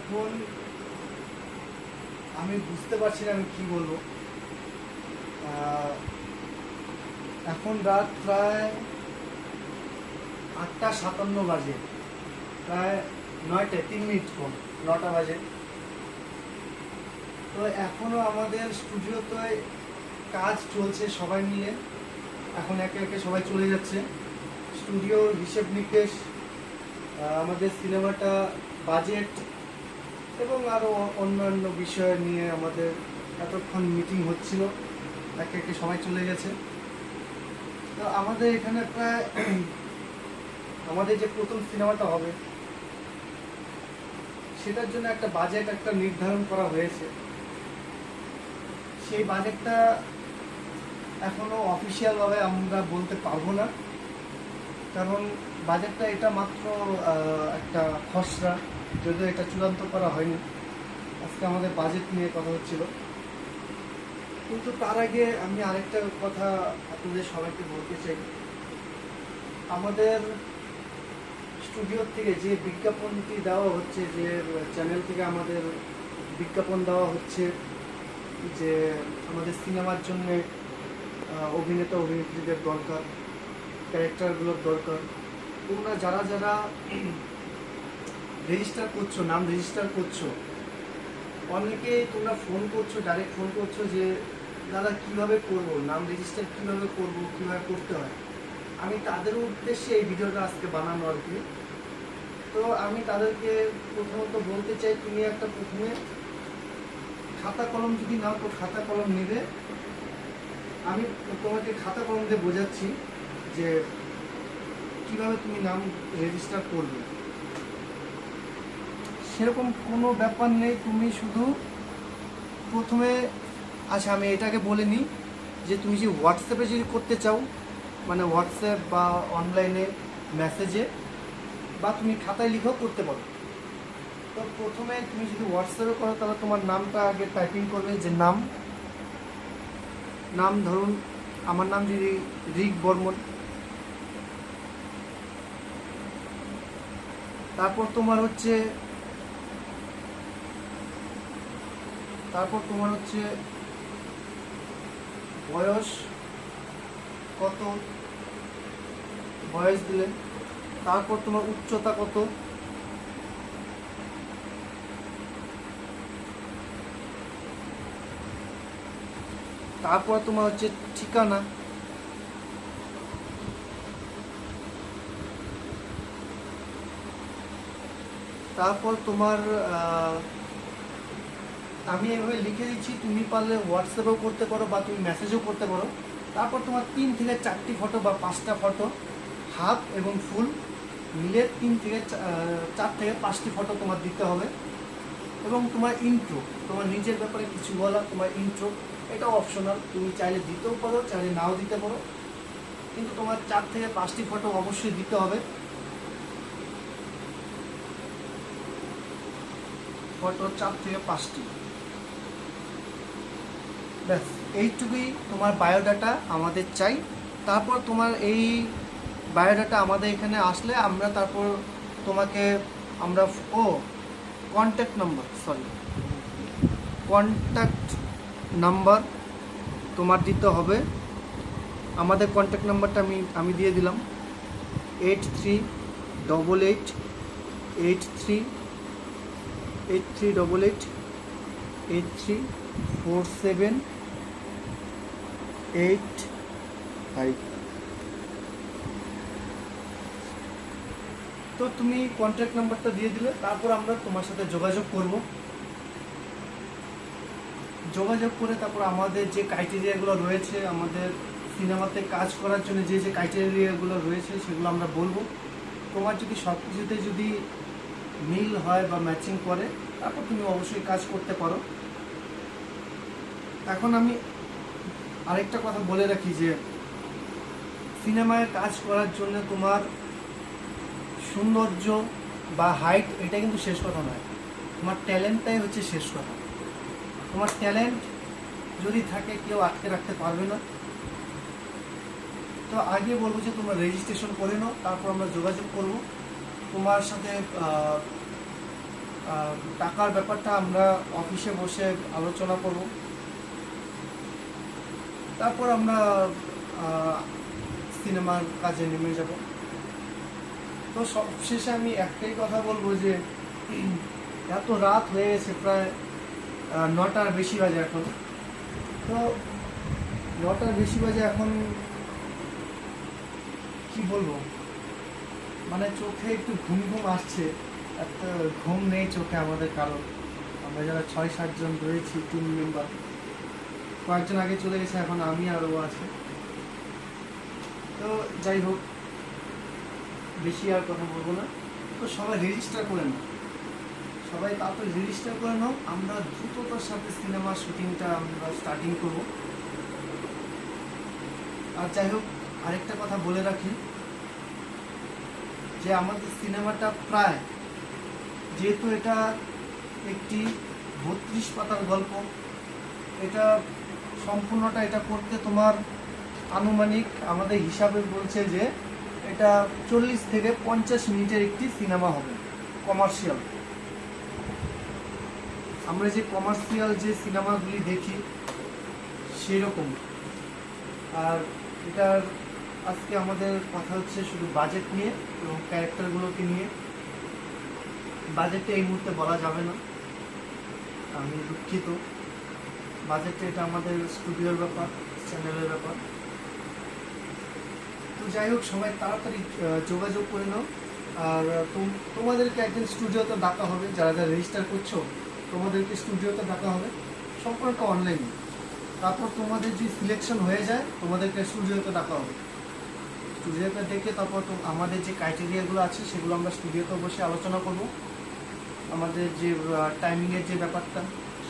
এখন আমি বুঝতে পারছি না আমি কি বলবো। এখন রাত প্রায় 8:57 বাজে, প্রায় 9টায় 3 মিনিট কম, 9টা বাজে। তো এখনো আমাদের স্টুডিওতে কাজ চলছে সবাই মিলে। এখন একে একে সবাই চলে যাচ্ছে। স্টুডিওর হিসেব নিকেশ, আমাদের সিনেমাটা, বাজেট এবং আরও অন্যান্য বিষয় নিয়ে আমাদের এতক্ষণ মিটিং হচ্ছিল। একে একে সবাই চলে গেছে। তো আমাদের এখানে প্রায় আমাদের যে প্রথম সিনেমাটা হবে সেটার জন্য একটা বাজেট একটা নির্ধারণ করা হয়েছে। সেই বাজেটটা এখনো অফিসিয়ালভাবে আমরা বলতে পারবো না, কারণ বাজেটটা এটা মাত্র একটা খসড়া, যদিও এটা চূড়ান্ত করা হয়নি। আজকে আমাদের বাজেট নিয়ে কথা হচ্ছিল। কিন্তু তার আগে আমি আরেকটা কথা আপনাদের সবাইকে বলতে চাই। আমাদের স্টুডিও থেকে যে বিজ্ঞাপনটি দেওয়া হচ্ছে, যে চ্যানেল থেকে আমাদের বিজ্ঞাপন দেওয়া হচ্ছে যে আমাদের সিনেমার জন্য অভিনেতা অভিনেত্রীদের দরকার, ক্যারেক্টারগুলোর দরকার, তোমরা যারা যারা রেজিস্টার করছো, নাম রেজিস্টার করছো, অনেকে তোমরা ফোন করছো, ডাইরেক্ট ফোন করছো যে দাদা কীভাবে করবো, নাম রেজিস্টার কীভাবে করবো, কীভাবে করতে হয়। আমি তাদের উদ্দেশ্যে এই ভিডিওটা আজকে বানানো আর কি। তো আমি তাদেরকে প্রথমত বলতে চাই, তুমি একটা প্রথমে খাতা কলম যদি নাও তো খাতা কলম নেবে। আমি তোমাকে খাতা কলম দিয়ে বোঝাচ্ছি যে কীভাবে তুমি নাম রেজিস্টার করবে। সেরকম কোনো ব্যাপার নেই, তুমি শুধু প্রথমে, আচ্ছা আমি এটাকে বলে নিই যে তুমি যে হোয়াটসঅ্যাপে যদি করতে চাও, মানে হোয়াটসঅ্যাপ বা অনলাইনে মেসেজে বা তুমি খাতায় লিখেও করতে পারো। তো প্রথমে তুমি যদি হোয়াটসঅ্যাপে করো তাহলে তোমার নামটা আগে টাইপিং করবে, যে নাম ধরুন আমার নাম যদি রিক বর্মন, তারপর তোমার হচ্ছে বয়স কত, বয়স দিলেন। তারপর তোমার উচ্চতা কত, তারপর তোমার হচ্ছে ঠিকানা, তারপর তোমার আমি এভাবে লিখে দিচ্ছি, তুমি পারলে হোয়াটসঅ্যাপেও করতে পারো বা তুমি মেসেজও করতে পারো। তারপর তোমার 3 থেকে 4টি ফটো বা 5টা ফটো, হাফ এবং ফুল মিলে 3 থেকে 4 থেকে 5টি ফটো তোমার দিতে হবে। এবং তোমার ইন্ট্রো, তোমার নিজের ব্যাপারে কিছু বলা, তোমার ইন্ট্রো, এটা অপশনাল, তুমি চাইলে দিতেও পারো, চাইলে নাও দিতে পারো, কিন্তু তোমার 4 থেকে 5টি ফটো অবশ্যই দিতে হবে। ফটো 4 থেকে 5টি, ব্যাস এইটুকুই তোমার বায়োডাটা আমাদের চাই। তারপর তোমার এই বায়োডাটা আমাদের এখানে আসলে আমরা তারপর তোমাকে আমরা কন্ট্যাক্ট নাম্বার তোমার দিতে হবে। আমাদের কন্ট্যাক্ট নাম্বারটা আমি দিয়ে দিলাম 8388834785। তো তুমি কন্ট্যাক্ট নাম্বারটা দিয়ে দিলে তারপর আমরা তোমার সাথে যোগাযোগ করব। যোগাযোগ করে তারপর আমাদের যে ক্রাইটেরিয়াগুলো রয়েছে, আমাদের সিনেমাতে কাজ করার জন্য যে যে ক্রাইটেরিয়াগুলো রয়েছে সেগুলো আমরা বলবো। তোমার যদি সব কিছুতে যদি মিল হয় বা ম্যাচিং করে তারপর তুমি অবশ্যই কাজ করতে পারো। এখন আমি আরেকটা কথা বলে রাখি যে সিনেমায় কাজ করার জন্য তোমার সৌন্দর্য বা হাইট এটা কিন্তু শেষ কথা নয়, তোমার ট্যালেন্টটাই হচ্ছে শেষ কথা। তোমার ট্যালেন্ট যদি থাকে কেউ আটকে রাখতে পারবে না। তো আগে বলবো যে তোমরা রেজিস্ট্রেশন করে নাও, তারপর আমরা যোগাযোগ করব তোমার সাথে। টাকার ব্যাপারটা আমরা অফিসে বসে আলোচনা করব, তারপর আমরা সিনেমার কাজে নেমে যাব। তো সবশেষে আমি একটাই কথা বলবো যে এত রাত হয়ে গেছে, প্রায় 9টার বেশি বাজে এখন। তো 9টার বেশি বাজে এখন, কি বলবো, মানে চোখে একটু ঘুম ঘুম আসছে। একটা ঘুম নেই চোখে আমাদের কারণ, আমরা যারা 6-7 জন রয়েছি টিম মেম্বার, কয়েকজন আগে চলে গেছে, এখন আমি আরও আছে। তো যাই হোক, বেশি আর কথা বলবো না। তো সবাই রেজিস্টার করে নাও, সবাই তাড়াতাড়ি রেজিস্টার করে নাও। আমরা দ্রুততার সাথে সিনেমার শুটিংটা আমরা স্টার্টিং করব। আর যাই হোক, আরেকটা কথা বলে রাখি যে আমাদের সিনেমাটা প্রায়, যেহেতু এটা একটি 32 পাতার গল্প, এটা সম্পূর্ণটা এটা করতে তোমার আনুমানিক আমাদের হিসাবে বলছে যে এটা 40 থেকে 50 মিনিটের একটি সিনেমা হবে, কমার্শিয়াল। আমরা যে কমার্শিয়াল যে সিনেমাগুলি দেখি সেরকম। আর এটার আজকে আমাদের কথা হচ্ছে শুধু বাজেট নিয়ে এবং ক্যারেক্টারগুলোকে নিয়ে। বাজেটটা এই মুহূর্তে বলা যাবে না, আমি দুঃখিত। বাজেটটা এটা আমাদের স্টুডিওর ব্যাপার, চ্যানেলের ব্যাপার। তো যাই হোক, সবাই তাড়াতাড়ি যোগাযোগ করে নাও। আর তোমাদেরকে একদিন স্টুডিওতে ডাকা হবে, যারা যারা রেজিস্টার করছো তোমাদেরকে স্টুডিওতে ডাকা হবে, সম্পূর্ণ অনলাইনে। তারপর তোমাদের যে সিলেকশন হয়ে যায় তোমাদেরকে স্টুডিওতে ডাকা হবে। স্টুডিওতে ডেকে তারপর আমাদের যে ক্রাইটেরিয়াগুলো আছে সেগুলো আমরা স্টুডিওতে বসে আলোচনা করব। আমাদের যে টাইমিংয়ের যে ব্যাপারটা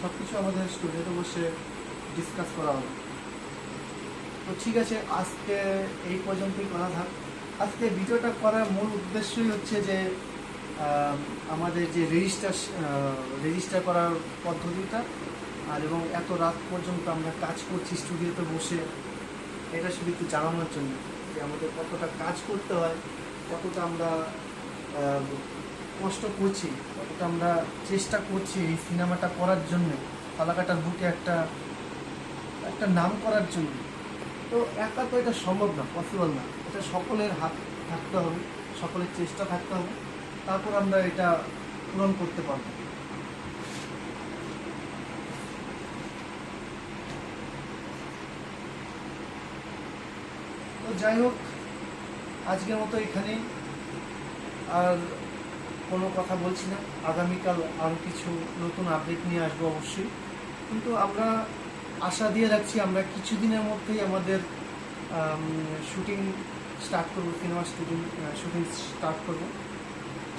সব কিছু আমাদের স্টুডিওতে বসে ডিসকাস করা হবে। তো ঠিক আছে, আজকে এই পর্যন্তই করা থাক। আজকে ভিডিওটা করার মূল উদ্দেশ্যই হচ্ছে যে আমাদের যে রেজিস্টার করার পদ্ধতিটা, আর এবং এত রাত পর্যন্ত আমরা কাজ করছি স্টুডিওতে বসে, এটা শুধু একটু জানানোর জন্য যে আমাদের কতটা কাজ করতে হয়, কতটা আমরা কষ্ট করছি, কতটা আমরা চেষ্টা করছি এই সিনেমাটা করার জন্য, ফালাকাটার বুকে একটা নাম করার জন্য। তো একা তো এটা সম্ভব না, পসিবল না। এটা সকলের হাত থাকতে হবে, সকলের চেষ্টা থাকতে হবে, তারপর আমরা এটা পূরণ করতে পারবো। তো যাই হোক, আজকের মতো এখানেই। আর কোনো কথা বলছি না, আগামীকাল আরও কিছু নতুন আপডেট নিয়ে আসবো অবশ্যই। কিন্তু আমরা আশা দিয়ে রাখছি আমরা কিছুদিনের মধ্যেই আমাদের শুটিং স্টার্ট করবো, সিনেমা শুটিং স্টার্ট করবো।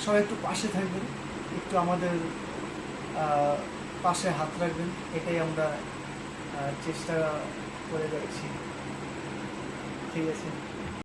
সবাই একটু পাশে থাকবেন, একটু আমাদের পাশে হাত রাখবেন, এটাই আমরা চেষ্টা করে যাচ্ছি। ঠিক আছে।